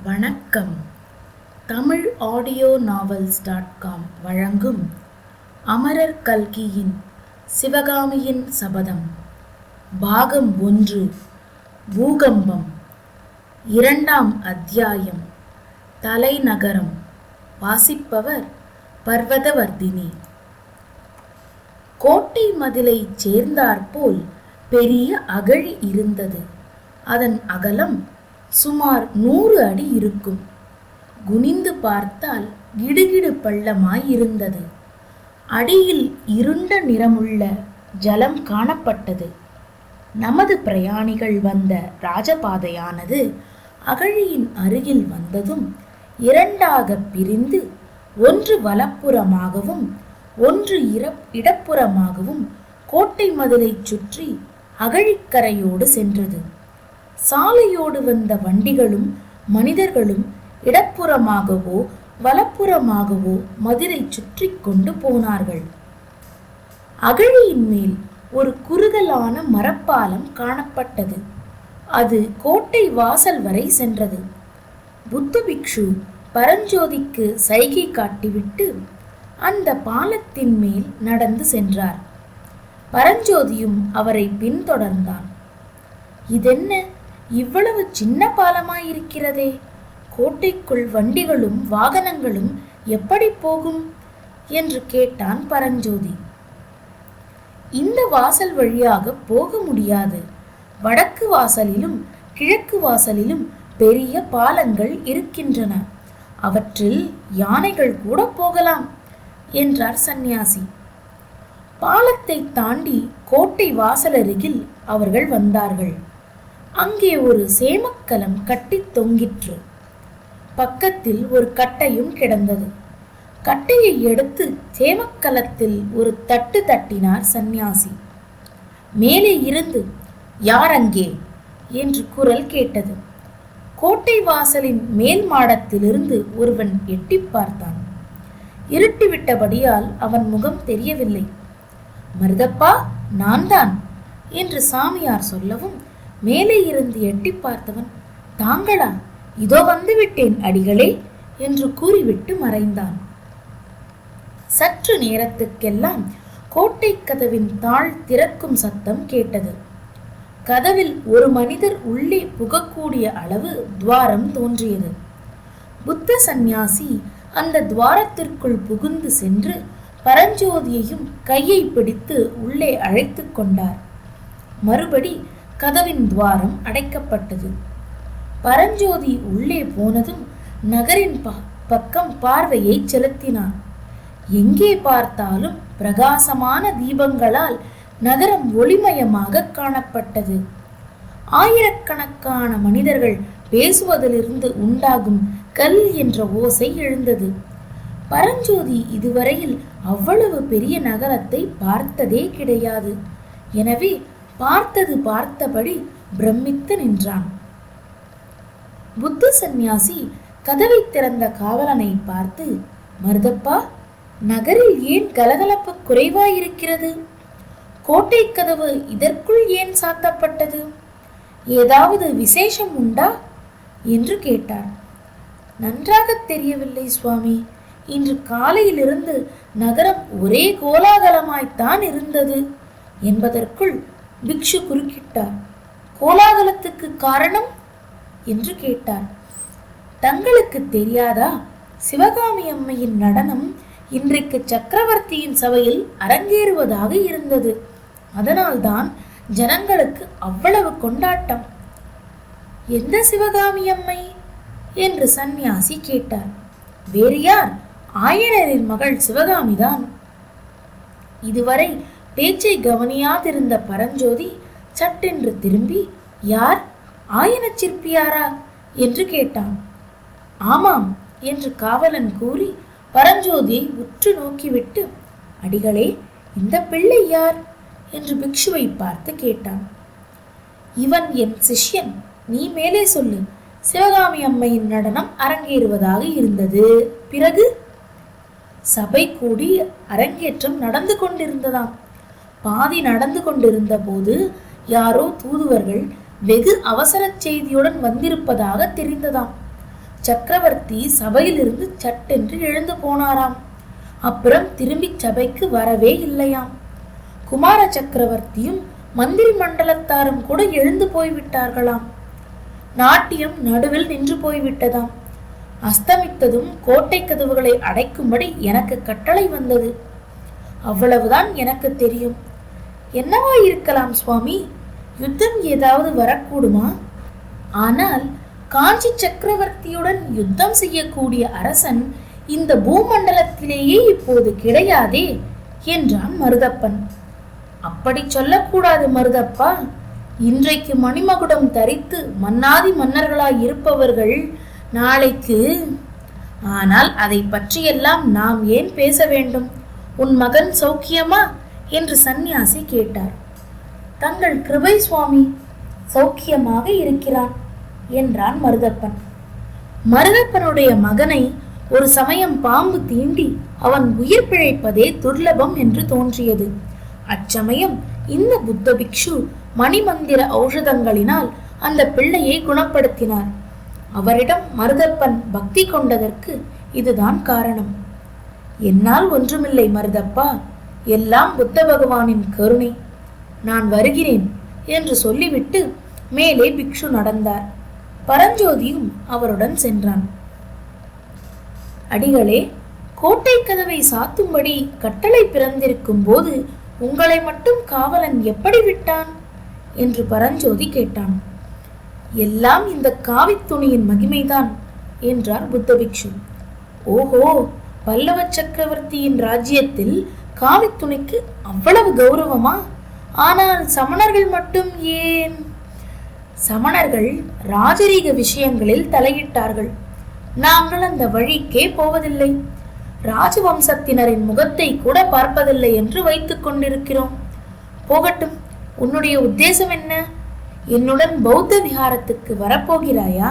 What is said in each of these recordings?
வணக்கம். தமிழ் ஆடியோ நாவல்ஸ்.com வழங்கும் அமரர் கல்கியின் சிவகாமியின் சபதம் பாகம் 1 பூகம்பம். 2ஆம் அத்தியாயம் தலைநகரம். வாசிப்பவர் பர்வதவர்தினி. கோட்டை மதிலை சேர்ந்தாற்போல் பெரிய அகழி இருந்தது. அதன் அகலம் சுமார் 100 அடி இருக்கும். குனிந்து பார்த்தால் கிடுகிடு பள்ளமாய் இருந்தது. அடியில் இருண்ட நிறமுள்ள ஜலம் காணப்பட்டது. நமது பிரயாணிகள் வந்த ராஜபாதையானது அகழியின் அருகில் வந்ததும் 2ஆக பிரிந்து, ஒன்று வலப்புறமாகவும் ஒன்று இடப்புறமாகவும் கோட்டை மதிலை சுற்றி அகழிக்கரையோடு சென்றது. சாலையோடு வந்த வண்டிகளும் மனிதர்களும் இடப்புறமாகவோ வலப்புறமாகவோ மதிலை சுற்றி கொண்டு போனார்கள். அகழியின் மேல் ஒரு குறுகலான மரப்பாலம் காணப்பட்டது. அது கோட்டை வாசல் வரை சென்றது. புத்த பிக்ஷு பரஞ்சோதிக்கு சைகை காட்டிவிட்டு அந்த பாலத்தின் மேல் நடந்து சென்றார். பரஞ்சோதியும் அவரை பின்தொடர்ந்தான். இதென்ன இவ்வளவு சின்ன பாலமாயிருக்கிறதே? கோட்டைக்குள் வண்டிகளும் வாகனங்களும் எப்படி போகும் என்று கேட்டான் பரஞ்சோதி. இந்த வாசல் வழியாக போக முடியாது. வடக்கு வாசலிலும் கிழக்கு வாசலிலும் பெரிய பாலங்கள் இருக்கின்றன. அவற்றில் யானைகள் கூட போகலாம் என்றார் சந்நியாசி. பாலத்தை தாண்டி கோட்டை வாசலருகில் அவர்கள் வந்தார்கள். அங்கே ஒரு சேமக்கலம் கட்டி தொங்கிற்று. பக்கத்தில் ஒரு கட்டையும் கிடந்தது. கட்டையை எடுத்து சேமக்கலத்தில் ஒரு தட்டு தட்டினார் சந்நியாசி. மேலே இருந்து, யார் அங்கே என்று குரல் கேட்டது. கோட்டை வாசலின் மேல் மாடத்திலிருந்து ஒருவன் எட்டி பார்த்தான். இருட்டிவிட்டபடியால் அவன் முகம் தெரியவில்லை. மருதப்பா, நான் தான் என்று சாமியார் சொல்லவும், மேலே இருந்து எட்டி பார்த்தவன், தாங்களா? இதோ வந்து விட்டேன் அடிகளே என்று கூறிவிட்டு மறைந்தான். சற்று நேரத்துக்கெல்லாம் கோட்டை கதவின் தாழ் திறக்கும் சத்தம் கேட்டது. கதவில் ஒரு மனிதர் உள்ளே புகக்கூடிய அளவு துவாரம் தோன்றியது. புத்த சந்நியாசி அந்த துவாரத்திற்குள் புகுந்து சென்று பரஞ்சோதியையும் கையை பிடித்து உள்ளே அழைத்து கொண்டார். மறுபடி கதவின் துவாரம் அடைக்கப்பட்டது. பரஞ்சோதி உள்ளே போனதும் நகரின் பக்கம் பார்வையை செலுத்தினார். எங்கே பார்த்தாலும் பிரகாசமான தீபங்களால் நகரம் ஒளிமயமாக காணப்பட்டது. ஆயிரக்கணக்கான மனிதர்கள் பேசுவதிலிருந்து உண்டாகும் கல் என்ற ஓசை எழுந்தது. பரஞ்சோதி இதுவரையில் அவ்வளவு பெரிய நகரத்தை பார்த்ததே கிடையாது. எனவே பார்த்தபடி பிரமித்து நின்றான். புத்த சந்நியாசி கதவை திறந்த காவலனை பார்த்து, மருதப்பா, நகரில் ஏன் கலகலப்பு குறைவாயிருக்கிறது? கோட்டை கதவு இதற்குள் ஏன் சாத்தப்பட்டது? ஏதாவது விசேஷம் உண்டா என்று கேட்டார். நன்றாக தெரியவில்லை சுவாமி. இன்று காலையிலிருந்து நகரம் ஒரே கோலாகலமாய்த்தான் இருந்தது என்பதற்குள் பிக்ஷு குறுக்கிட்டார். கோலாகலத்துக்கு காரணம் என்று கேட்டார். தங்களுக்கு தெரியாதா? சிவகாமி அம்மையின் நடனம் இன்றைக்கு சக்கரவர்த்தியின் சபையில் அரங்கேறுவதாக இருந்தது. அதனால்தான் ஜனங்களுக்கு அவ்வளவு கொண்டாட்டம். எந்த சிவகாமி அம்மை என்று சந்நியாசி கேட்டார். வேறு யார்? ஆயனரின் மகள் சிவகாமிதான். இதுவரை பேச்சை கவனியாதிருந்த பரஞ்சோதி சட்டென்று திரும்பி, யார்? ஆயன சிற்பியாரா என்று கேட்டான். ஆமாம் என்று காவலன் கூறி பரஞ்சோதியை உற்று நோக்கிவிட்டு, அடிகளே, இந்த பிள்ளை யார் என்று பிக்ஷுவை பார்த்து கேட்டான். இவன் என் சிஷ்யன். நீ மேலே சொல்லு. சிவகாமி அம்மையின் நடனம் அரங்கேறுவதாக இருந்தது. பிறகு சபை கூடி அரங்கேற்றம் நடந்து கொண்டிருந்ததாம். பாதி நடந்து கொண்டிருந்த போது யாரோ தூதுவர்கள் வெகு அவசர செய்தியுடன் வந்திருப்பதாக தெரிந்ததாம். சக்கரவர்த்தி சபையிலிருந்து சட்டென்று எழுந்து போனாராம். அப்புறம் திரும்பி சபைக்கு வரவே இல்லையாம். குமார சக்கரவர்த்தியும் மந்திரி மண்டலத்தாரும் கூட எழுந்து போய்விட்டார்களாம். நாட்டியம் நடுவில் நின்று போய்விட்டதாம். அஸ்தமித்ததும் கோட்டை கதவுகளை அடைக்கும்படி எனக்கு கட்டளை வந்தது. அவ்வளவுதான் எனக்கு தெரியும். என்னவா இருக்கலாம் சுவாமி? யுத்தம் ஏதாவது வரக்கூடுமா? ஆனால் காஞ்சி சக்கரவர்த்தியுடன் யுத்தம் செய்யக்கூடிய அரசன் இந்த பூமண்டலத்திலேயே இப்போது கிடையாதே என்றான் மருதப்பன். அப்படி சொல்லக்கூடாது மருதப்பா. இன்றைக்கு மணிமகுடம் தரித்து மன்னாதி மன்னர்களாய் இருப்பவர்கள் நாளைக்கு. ஆனால் அதை பற்றியெல்லாம் நாம் ஏன் பேச வேண்டும்? உன் மகன் சௌக்கியமா என்று சந்நியாசி கேட்டார். தங்கள் கிருபை சுவாமி, சௌக்கியமாக இருக்கிறான் என்றான் மருதப்பன். மருதப்பனுடைய மகனை ஒரு சமயம் பாம்பு தீண்டி அவன் உயிர் பிழைப்பதே துர்லபம் என்று தோன்றியது. அச்சமயம் இந்த புத்த பிக்ஷு மணிமந்திர ஔஷதங்களினால் அந்த பிள்ளையை குணப்படுத்தினார். அவரிடம் மருதப்பன் பக்தி கொண்டதற்கு இதுதான் காரணம். என்னால் ஒன்றுமில்லை மருதப்பா, எல்லாம் புத்த பகவானின் கருணை. நான் வருகிறேன் என்று சொல்லிவிட்டு மேலே பிக்ஷு நடந்தார். பரஞ்சோதியும் அவருடன் சென்றான். அடிகளே, கோட்டை கதவை சாத்தும்படி கட்டளை பிறந்திருக்கும் போது உங்களை மட்டும் காவலன் எப்படி விட்டான் என்று பரஞ்சோதி கேட்டான். எல்லாம் இந்த காவித் துணியின் மகிமைதான் என்றார் புத்த பிக்ஷு. ஓஹோ, பல்லவ சக்கரவர்த்தியின் ராஜ்யத்தில் காவித் துணிக்கு அவ்வளவு கௌரவமா? ஆனால் சமணர்கள் மட்டும் ஏன்? சமணர்கள் ராஜரீக விஷயங்களில் தலையிட்டார்கள். நாங்கள் அந்த வழிக்கே போவதில்லை. ராஜவம்சத்தினரின் முகத்தை கூட பார்ப்பதில்லை என்று வைத்துக் கொண்டிருக்கிறோம். போகட்டும், உன்னுடைய உத்தேசம் என்ன? என்னுடன் பௌத்த விஹாரத்துக்கு வரப்போகிறாயா?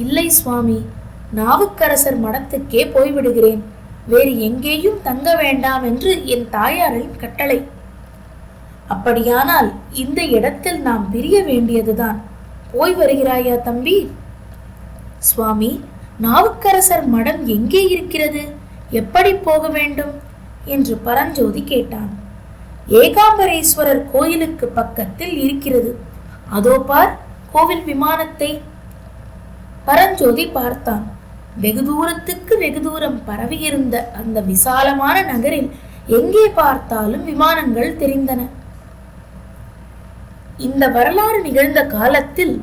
இல்லை சுவாமி, நாவுக்கரசர் மடத்துக்கே போய்விடுகிறேன். வேறு எங்கேயும் தங்க வேண்டாம் என்று என் தாயாரின் கட்டளை. அப்படியானால் இந்த இடத்தில் நாம் பிரிய வேண்டியதுதான். போய் வருகிறாயா தம்பி? சுவாமி, நாவுக்கரசர் மடம் எங்கே இருக்கிறது? எப்படி போக வேண்டும் என்று பரஞ்சோதி கேட்டான். ஏகாம்பரேஸ்வரர் கோயிலுக்கு பக்கத்தில் இருக்கிறது. அதோ பார் கோவில் விமானத்தை. பரஞ்சோதி பார்த்தான். வெகு தூரத்துக்கு வெகு தூரம் பரவியிருந்த அந்த விசாலமான நகரில் எங்கே பார்த்தாலும் விமானங்கள் தெரிந்தன. இந்த வரலாறு நிகழ்ந்த காலத்தில்,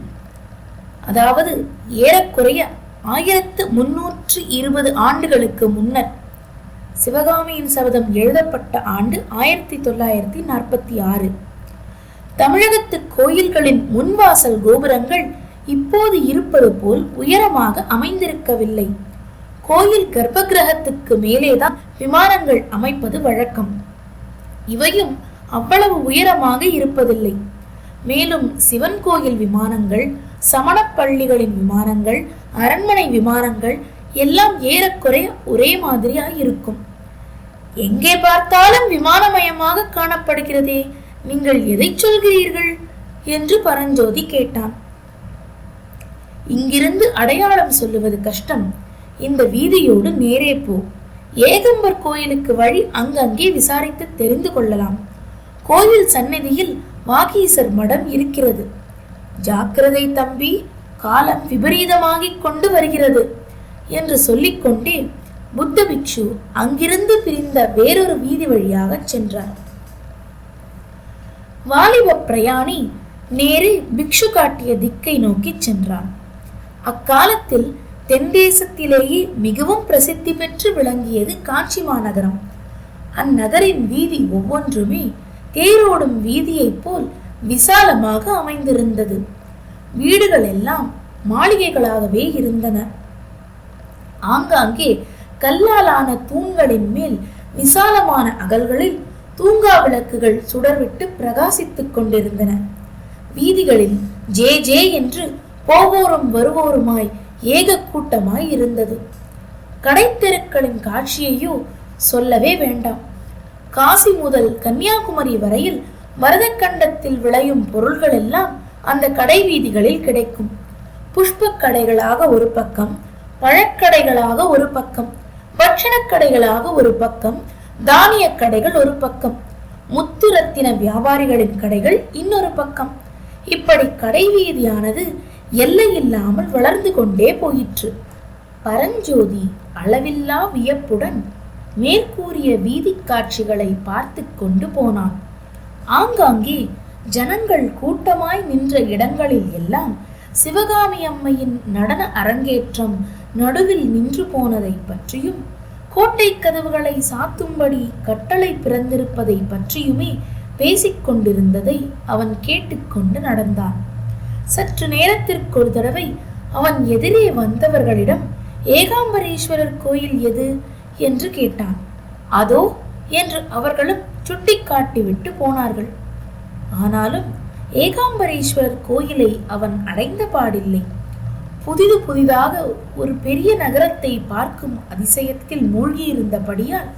அதாவது ஏறக்குறைய 1320 ஆண்டுகளுக்கு முன்னர், சிவகாமியின் சபதம் எழுதப்பட்ட ஆண்டு 1946. தமிழகத்து கோயில்களின் முன்வாசல் கோபுரங்கள் இப்போது இருப்பது போல் உயரமாக அமைந்திருக்கவில்லை. கோயில் கர்ப்ப கிரகத்துக்கு மேலேதான் விமானங்கள் அமைப்பது வழக்கம். இவையும் அவ்வளவு உயரமாக இருப்பதில்லை. மேலும் சிவன் கோயில் விமானங்கள், சமண பள்ளிகளின் விமானங்கள், அரண்மனை விமானங்கள் எல்லாம் ஏறக்குறைய ஒரே மாதிரியாக இருக்கும். எங்கே பார்த்தாலும் விமானமயமாக காணப்படுகிறதே, நீங்கள் எதை சொல்கிறீர்கள் என்று பரஞ்சோதி கேட்டான். இங்கிருந்து அடையாளம் சொல்லுவது கஷ்டம். இந்த வீதியோடு நேரே போ. ஏகம்பர் கோயிலுக்கு வழி அங்கங்கே விசாரித்து தெரிந்து கொள்ளலாம். கோயில் சந்நிதியில் வாகீசர் மடம் இருக்கிறது. ஜாக்கிரதை தம்பி, காலம் விபரீதமாகிக் கொண்டு வருகிறது என்று சொல்லிக்கொண்டே புத்த பிக்ஷு அங்கிருந்து பிரிந்த வேறொரு வீதி வழியாக சென்றார். வாலிப பிரயாணி நேரே பிக்ஷு காட்டிய திக்கை நோக்கி சென்றான். அக்காலத்தில் தென்தேசத்திலேயே மிகவும் பிரசித்தி பெற்று விளங்கியது காஞ்சி மாநகரம். அந்நகரின் வீதி ஒவ்வொன்றுமே தேரோடும் வீதியைப் போல் விசாலமாக அமைந்திருந்தது. வீடுகள் எல்லாம் மாளிகைகளாகவே இருந்தன. ஆங்காங்கே கல்லாலான தூண்களின் மேல் விசாலமான அகல்களில் தூங்கா விளக்குகள் சுடர்விட்டு பிரகாசித்துக் கொண்டிருந்தன. வீதிகளில் ஜே ஜே என்று போவோரும் வருவோருமாய் ஏக கூட்டமாய் இருந்தது. கடைத்தெருக்களின் காட்சியையோ சொல்லவே வேண்டாம். காசி முதல் கன்னியாகுமரி வரையில் மருதக்கண்டத்தில் விளையும் பொருள்கள் எல்லாம் அந்த கடை வீதிகளில் கிடைக்கும். புஷ்ப கடைகளாக ஒரு பக்கம், பழக்கடைகளாக ஒரு பக்கம், பட்சண கடைகளாக ஒரு பக்கம், தானிய கடைகள் ஒரு பக்கம், முத்துரத்தின வியாபாரிகளின் கடைகள் இன்னொரு பக்கம். இப்படி கடை வீதியானது எல்லையில்லாமல் வளர்ந்து கொண்டே போயிற்று. பரஞ்சோதி அளவில்லா வியப்புடன் மேற்கூறிய வீதி காட்சிகளை பார்த்து கொண்டு போனான். ஆங்காங்கே ஜனங்கள் கூட்டமாய் நின்ற இடங்களில் எல்லாம் சிவகாமி அம்மையின் நடன அரங்கேற்றம் நடுவில் நின்று போனதை பற்றியும், கோட்டை கதவுகளை சாத்தும்படி கட்டளை பிறந்திருப்பதை பற்றியுமே பேசிக்கொண்டிருந்ததை அவன் கேட்டுக்கொண்டு நடந்தான். சற்று நேரத்திற்கு ஒரு தடவை அவன் எதிரே வந்தவர்களிடம் ஏகாம்பரேஸ்வரர் கோயில் எது என்று கேட்டான். அதோ என்று அவர்களும் சுட்டி காட்டிவிட்டு போனார்கள். ஆனாலும் ஏகாம்பரேஸ்வரர் கோயிலை அவன் அடைந்த பாடில்லை. புதிதாக ஒரு பெரிய நகரத்தை பார்க்கும் அதிசயத்தில் மூழ்கியிருந்தபடியால்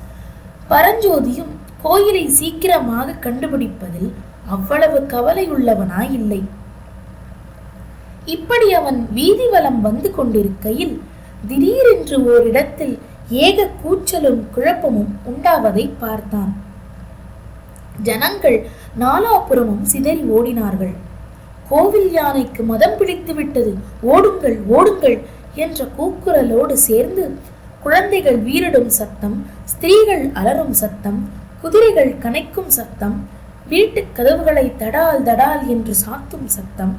பரஞ்சோதியும் கோயிலை சீக்கிரமாக கண்டுபிடிப்பதில் அவ்வளவு கவலை உள்ளவனாயில்லை. இப்படி அவன் வீதி வலம் வந்து கொண்டிருக்கையில் திடீரென்று ஓரிடத்தில் ஏக கூச்சலும் குழப்பமும் உண்டாவதை பார்த்தான். ஜனங்கள் நாலாபுறமும் சிதறி ஓடினார்கள். கோவில் யானைக்கு மதம் பிடித்து விட்டது, ஓடுங்கள் ஓடுங்கள் என்ற கூக்குரலோடு சேர்ந்து குழந்தைகள் வீரிடும் சத்தம், ஸ்திரீகள் அலறும் சத்தம், குதிரைகள் கனைக்கும் சத்தம், வீட்டு கதவுகளை தடால் தடால் என்று சாத்தும் சத்தம்,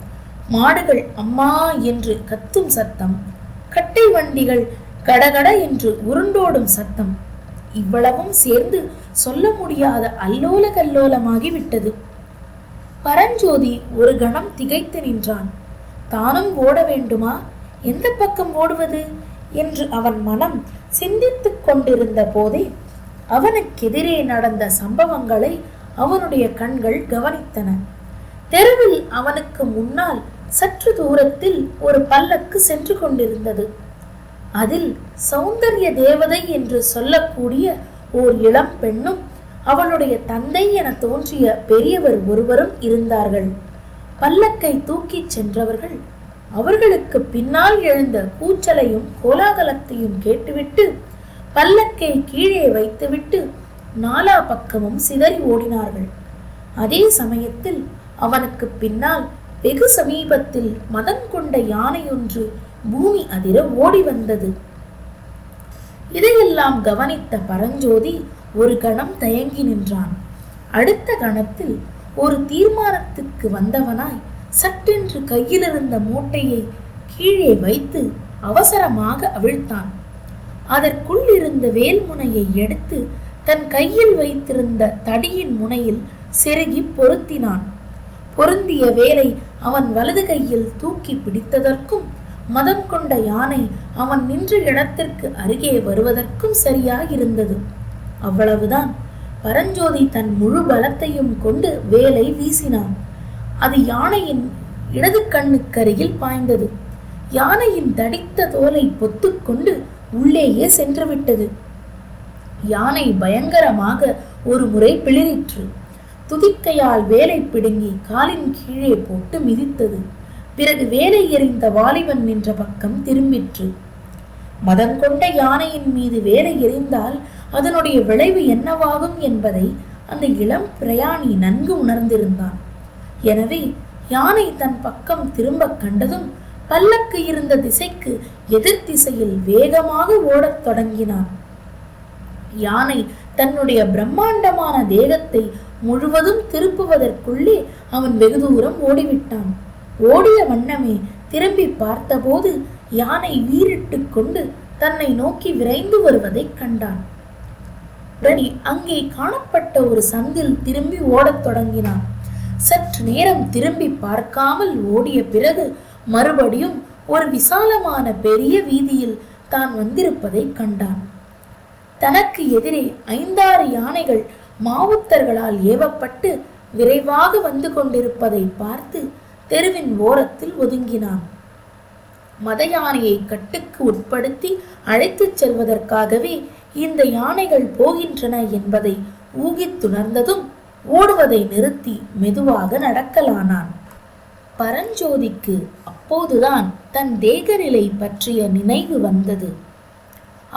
மாடுகள் அம்மா என்று கத்தும் சத்தம், கட்டை வண்டிகள் கடகட என்று உருண்டோடும் சத்தம், இவ்வளவும் சேர்ந்து சொல்ல முடியாத அல்லோல கல்லோலமாகி விட்டது. பரஞ்சோதி ஒரு கணம் திகைத்து நின்றான். தானும் ஓட வேண்டுமா, எந்த பக்கம் ஓடுவது என்று அவன் மனம் சிந்தித்துக் கொண்டிருந்த போதே அவனுக்கெதிரே நடந்த சம்பவங்களை அவனுடைய கண்கள் கவனித்தன. தெருவில் அவனுக்கு முன்னால் சற்று தூரத்தில் ஒரு பல்லக்கு சென்று கொண்டிருந்தது. அதில் சௌந்தர்ய தேவதை என்று சொல்லக்கூடிய ஓர் இளம் பெண்ணும் அவளுடைய தந்தை என தோன்றிய பெரியவர் ஒருவரும் இருந்தார்கள். பல்லக்கை தூக்கிச் சென்றவர்கள் அவர்களுக்கு பின்னால் எழுந்த கூச்சலையும் கோலாகலத்தையும் கேட்டுவிட்டு பல்லக்கை கீழே வைத்துவிட்டு நாலா பக்கமும் சிதறி ஓடினார்கள். அதே சமயத்தில் அவனுக்கு பின்னால் வெகு சமீபத்தில் மதம் கொண்ட யானையொன்று பூமி அதிர ஓடி வந்தது. இதையெல்லாம் கவனித்த பரஞ்சோதி ஒரு கணம் தயங்கி நின்றான். அடுத்த கணத்தில் ஒரு தீர்மானத்துக்கு வந்தவனாய் சட்டென்று கையில் இருந்த மூட்டையை கீழே வைத்து அவசரமாக அவிழ்த்தான். அதற்குள் இருந்த வேல் முனையை எடுத்து தன் கையில் வைத்திருந்த தடியின் முனையில் செருகி பொருத்தினான். பொருந்திய வேலை அவன் வலது கையில் தூக்கி பிடித்ததற்கும் மதம் கொண்ட யானை அவன் நின்ற இடத்திற்கு அருகே வருவதற்கும் சரியாயிருந்தது. அவ்வளவுதான். பரஞ்சோதி தன் முழு பலத்தையும் கொண்டு வேலை வீசினான். அது யானையின் இடது கண்ணுக்கருகில் பாய்ந்தது. யானையின் தடித்த தோலை பொத்துக்கொண்டு உள்ளேயே சென்று விட்டது. யானை பயங்கரமாக ஒரு முறை பிளிரிற்று. துதிக்கையால் வேலை பிடுங்கி காலின் கீழே போட்டு மிதித்தது. பிறகு வேலை எறிந்த வாலிபன் நின்ற பக்கம் திரும்பிற்று. மதம் கொண்ட யானையின் மீது வேலை எறிந்தால் அதனுடைய விளைவு என்னவாகும் என்பதை அந்த இளம் பிரயாணி நன்கு உணர்ந்திருந்தான். எனவே யானை தன் பக்கம் திரும்ப கண்டதும் பல்லக்கு இருந்த திசைக்கு எதிர் திசையில் வேகமாக ஓடத் தொடங்கினான். யானை தன்னுடைய பிரம்மாண்டமான தேகத்தை முழுவதும் திருப்புவதற்குள்ளே அவன் வெகு தூரம் ஓடிவிட்டான். ஓடிய வண்ணமே திரும்பி பார்த்தபோது யானை வீறிட்டு கொண்டு தன்னை நோக்கி விரைந்து வருவதை கண்டான். உடனே அங்கே காணப்பட்ட ஒரு சந்தில் திரும்பி ஓடத் தொடங்கினான். சற்று நேரம் திரும்பி பார்க்காமல் ஓடிய பிறகு மறுபடியும் ஒரு விசாலமான பெரிய வீதியில் தான் வந்திருப்பதை கண்டான். தனக்கு எதிரே 5-6 யானைகள் மாவுத்தர்களால் ஏவப்பட்டு விரைவாக வந்து கொண்டிருப்பதை பார்த்து தெருவின் ஓரத்தில் ஒதுங்கினான். மத யானையை கட்டுக்கு உட்படுத்தி அழைத்துச் செல்வதற்காகவே இந்த யானைகள் போகின்றன என்பதை ஊகித்துணர்ந்ததும் ஓடுவதை நிறுத்தி மெதுவாக நடக்கலானான். பரஞ்சோதிக்கு அப்போதுதான் தன் தேகநிலை பற்றிய நினைவு வந்தது.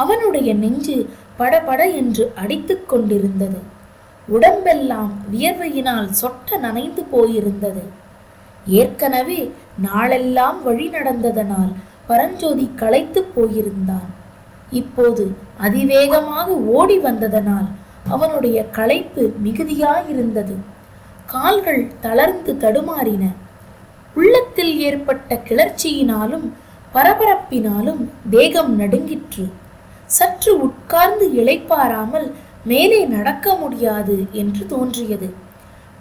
அவனுடைய நெஞ்சு படபட என்று அடித்துக் கொண்டிருந்தது. உடம்பெல்லாம் வியர்வையினால் சொட்ட நனைந்து போயிருந்தது. ஏற்கனவே நாளெல்லாம் வழி நடந்ததனால் பரஞ்சோதி களைத்து போயிருந்தான். இப்போது அதிவேகமாக ஓடி வந்ததனால் அவனுடைய களைப்பு மிகுதியாயிருந்தது. கால்கள் தளர்ந்து தடுமாறின. உள்ளத்தில் ஏற்பட்ட கிளர்ச்சியினாலும் பரபரப்பினாலும் தேகம் நடுங்கிற்று. சற்று உட்கார்ந்து இளைப்பாராமல் மேலே நடக்க முடியாது என்று தோன்றியது.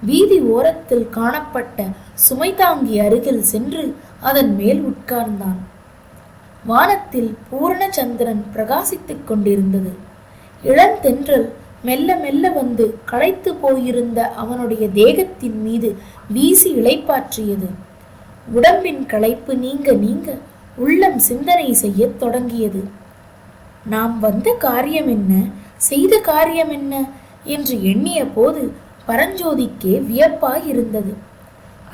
வீதி ஓரத்தில் காணப்பட்ட சுமை தாங்கி அருகில் சென்று அதன் மேல் உட்கார்ந்தான். வானத்தில் பூரண சந்திரன் பிரகாசித்துக் கொண்டிருந்தது. இளந்தென்றல் மெல்ல மெல்ல வந்து களைத்து போயிருந்த அவனுடைய தேகத்தின் மீது வீசி இளைப்பாற்றியது. உடம்பின் களைப்பு நீங்க நீங்க உள்ளம் சிந்தனை செய்ய தொடங்கியது. நாம் வந்த காரியம் என்ன, செய்த காரியம் என்ன என்று எண்ணிய போது பரஞ்சோதிக்கே வியப்பாயிருந்தது.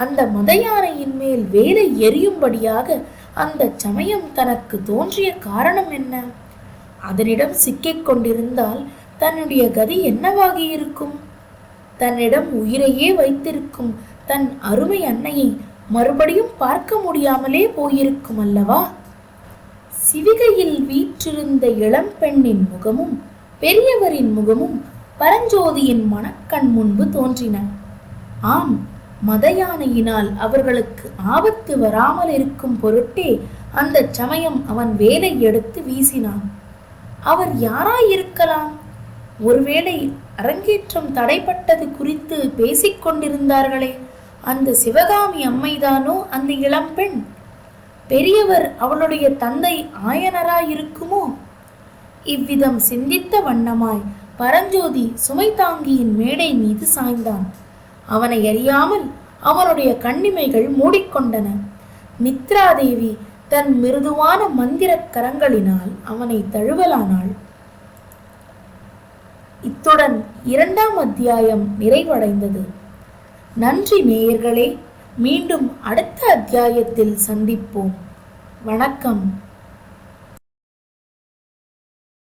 அந்த மத யானையின் மேல் வேலை எரியும்படியாக அந்த சமயம் தனக்கு தோன்றிய காரணம் என்ன? அதனிடம் சிக்கிக் கொண்டிருந்தால் தன்னுடைய கதி என்னவாகி இருக்கும்? தன்னிடம் உயிரையே வைத்திருக்கும் தன் அருமை அன்னையை மறுபடியும் பார்க்க முடியாமலே போயிருக்கும் அல்லவா? சிவிகையில் வீற்றிருந்த இளம் பெண்ணின் முகமும் பெரியவரின் முகமும் பரஞ்சோதியின் மனக்கண் முன்பு தோன்றின. ஆம், மத யானையினால் அவர்களுக்கு ஆபத்து வராமல் இருக்கும் பொருட்டே அந்த சமயம் அவன் வேலை எடுத்து வீசினான். அவர் யாராயிருக்கலாம்? ஒருவேளை அரங்கேற்றம் தடைப்பட்டது குறித்து பேசிக் கொண்டிருந்தார்களே, அந்த சிவகாமி அம்மைதானோ அந்த இளம்பெண்? பெரியவர் அவளுடைய தந்தை ஆயனராயிருக்குமோ? இவ்விதம் சிந்தித்த வண்ணமாய் பரஞ்சோதி சுமை தாங்கியின் மேடை மீது சாய்ந்தான். அவனை அறியாமல் அவனுடைய கண்ணிமைகள் மூடிக்கொண்டன. நித்ராதேவி தன் மிருதுவான மந்திர கரங்களினால் அவனை தழுவலானாள். இத்துடன் 2ஆம் அத்தியாயம் நிறைவடைந்தது. நன்றி நேயர்களே. மீண்டும் அடுத்த அத்தியாயத்தில் சந்திப்போம். வணக்கம்.